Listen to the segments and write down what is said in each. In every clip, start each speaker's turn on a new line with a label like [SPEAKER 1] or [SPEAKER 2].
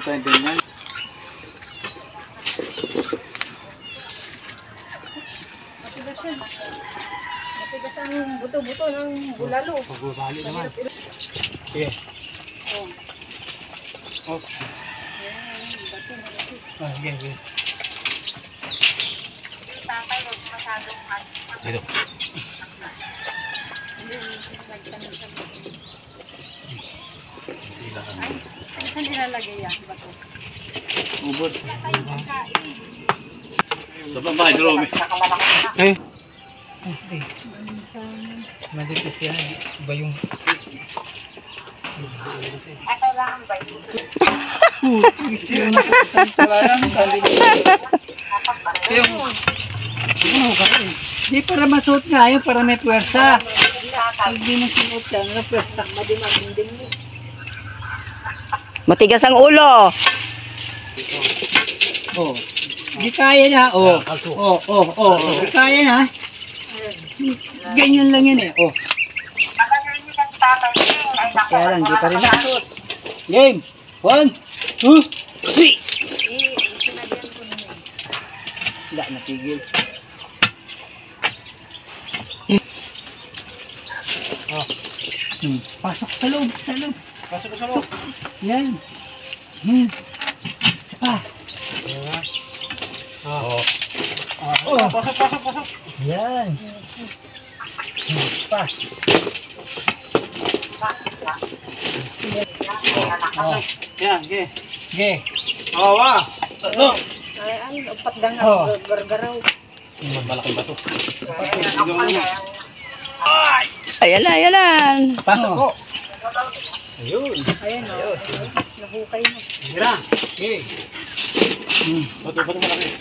[SPEAKER 1] tayo din yan.
[SPEAKER 2] Matigas yan. Matigas ang buto-buto ng bulalo.
[SPEAKER 1] Pagbabali naman. Sige.
[SPEAKER 2] Oh.
[SPEAKER 1] Okay. Sige, sige.
[SPEAKER 2] Tatay, huwag masyadong
[SPEAKER 1] Dito.
[SPEAKER 2] Saan ilalagay yan? Bato?
[SPEAKER 1] Ubod. Sa babae, Jerome. Eh. Madipis yan. Iba yung...
[SPEAKER 2] Kailangan ba yun?
[SPEAKER 1] Hindi para masuot nga yun, para may puwersa. Pag di masuot yan, may puwersa.
[SPEAKER 2] Madimaginding mo.
[SPEAKER 3] Matigas ang ulo.
[SPEAKER 1] Oh. Di kaya na. Oh. Di kaya na. Ganyan lang yan eh. Oh. Kaya lang, di pa rin masuot. Game. 1, 2, 3.
[SPEAKER 2] Sinagyan ko na yun.
[SPEAKER 1] Wala, natigil. Oh. Pasok sa loob, sa loob. Pasok sa loob. Yan. Isa pa. Oh. Pasok. Yan. Pa. Oh. Yan, ge. Ge. Oh, wa. No.
[SPEAKER 2] Ay, ang upat dangal. Gargaraw.
[SPEAKER 1] Malaking bato.
[SPEAKER 3] Ayan na, ayan na.
[SPEAKER 1] Pasok ko. Ayun.
[SPEAKER 2] Ayan o. Nahukay mo.
[SPEAKER 1] Mira. Okay. Bato malaki.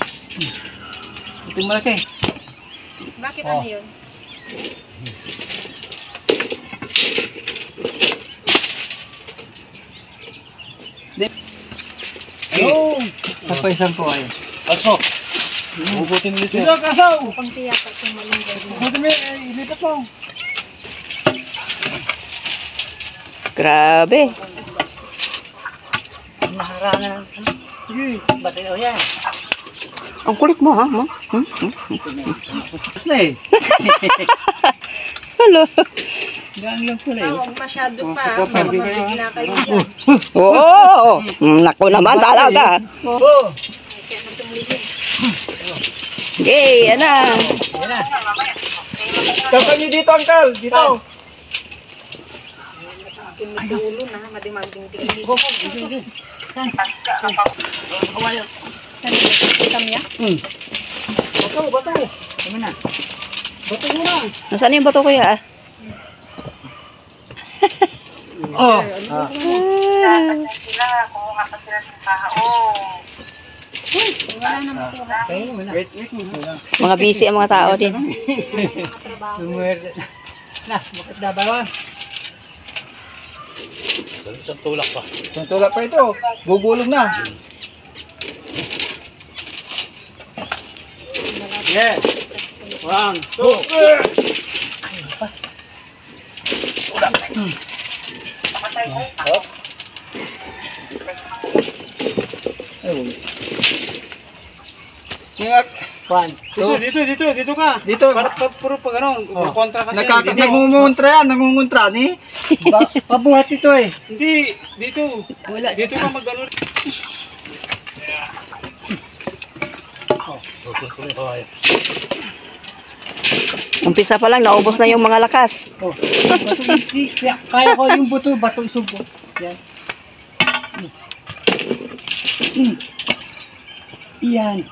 [SPEAKER 1] Ito malaki.
[SPEAKER 2] Bakit ano yun?
[SPEAKER 1] Ayun. Kapaisan ko ay. Pasok. Ubutin ulit. Dito, kasaw.
[SPEAKER 2] Upang tiyak at kung malunggay mo.
[SPEAKER 1] Ubutin mo, ilipat mo.
[SPEAKER 3] Grabe.
[SPEAKER 1] Naharangan. Sige. Bato yan.
[SPEAKER 3] Ang kulit mo, ha?
[SPEAKER 1] Tapos na eh.
[SPEAKER 3] Hello.
[SPEAKER 1] Gaan lang pala eh.
[SPEAKER 2] Huwag masyado pa.
[SPEAKER 1] Kapag
[SPEAKER 2] Mamamagig na kayo dyan.
[SPEAKER 3] Oo. Naku naman talaga.
[SPEAKER 1] Oh.
[SPEAKER 2] Kaya natumuligin.
[SPEAKER 3] Okay, yan na.
[SPEAKER 1] Yan na. Kapag nyo dito, Uncle. Dito.
[SPEAKER 2] Pinutulo na. Madimaginding.
[SPEAKER 1] Saan? Kawayo.
[SPEAKER 2] Saan yung kamya?
[SPEAKER 1] Bato. Tama na. Bato mo na.
[SPEAKER 3] Nasaan yung bato kuya?
[SPEAKER 1] Oh.
[SPEAKER 2] Sila, kumuha pa sila ng tao. Wala na makuha.
[SPEAKER 1] Wait.
[SPEAKER 3] Mga busy ang mga tao din.
[SPEAKER 1] Na, bakit dabawan? Isang tulak pa. Isang tulak pa ito. Gugulong na. Yeah. 1, 2. Tingak. 1, 2. Dito ka. Dito. Para puro pa gano'n. Kontra kasi. Nangungontra ni. Pabuhat ito eh. Hindi. Dito. Wala. Dito ka mag-gano'n.
[SPEAKER 3] Umpisa pa lang, naubos na yung mga lakas.
[SPEAKER 1] Kaya ko yung buto, bato subo. Yan. Yan.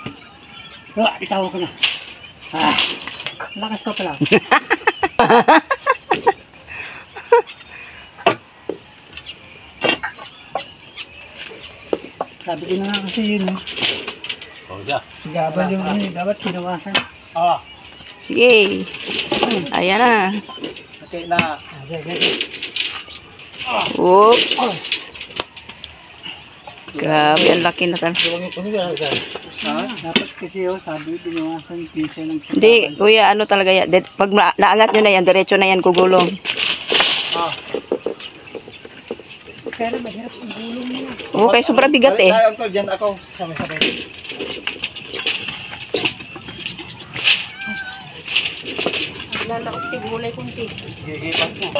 [SPEAKER 1] Itawa ko na. Lakas pa pala. Sabi ko na nga kasi yun. Sigabal yung dapat kinawasan.
[SPEAKER 3] Sige. Ayan na.
[SPEAKER 1] Okay na.
[SPEAKER 3] Oop. Grabe, ang laki na tan.
[SPEAKER 1] Dapat kasi sabi binawasan yung piso ng sigabal.
[SPEAKER 3] Hindi, kuya, ano talaga yan. Pag naangat nyo na yan, diretso na yan gugulong.
[SPEAKER 2] Pero mahirap ang gulong mo.
[SPEAKER 3] Oo, kay sobrang bigat eh.
[SPEAKER 1] Tayo, Uncle, dyan ako. Sabay-sabay.
[SPEAKER 2] Lalakot si gulay kunti.
[SPEAKER 1] Iipat mo.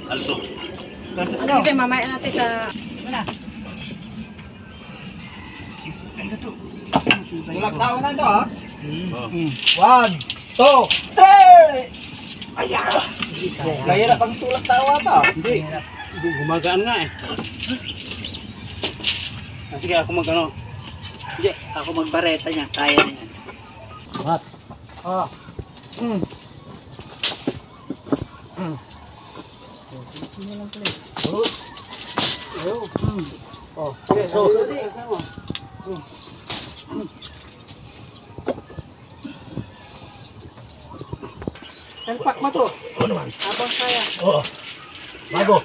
[SPEAKER 1] Also.
[SPEAKER 2] Sige, mamaya natin sa... Wala.
[SPEAKER 1] Tulak tao na ito, ha? 1, 2, 3! Ayan! Mahirap ang tulak tao ata. Hindi. Gumagaan nga eh. Sige, ako mag-ano. Hindi, ako magbareta niya. Kaya niya. What? Ah. Oh, okay. So, salpak mo to. Habang kaya. Oo. Bago.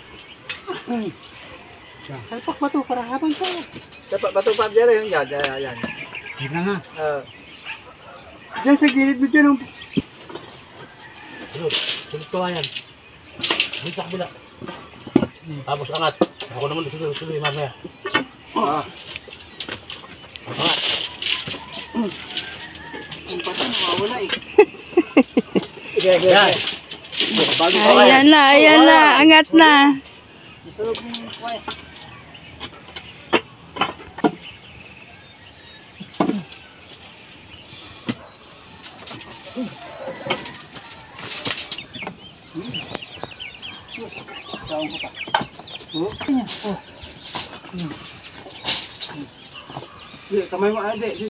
[SPEAKER 1] Salpak mo to para habang kaya. Salpak ba to pa dyan? Yan. Yan na nga. Diyan sa gilid mo dyan. Sulit ko yan. Dito sa kabila. Tapos angat. Ako naman susunod mamaya. Angat. Ang pata nawawala eh. Yan.
[SPEAKER 3] Ayan na, angat na.
[SPEAKER 1] Isulog mo yung quiet. Taong ko pa. Kamay mo ade.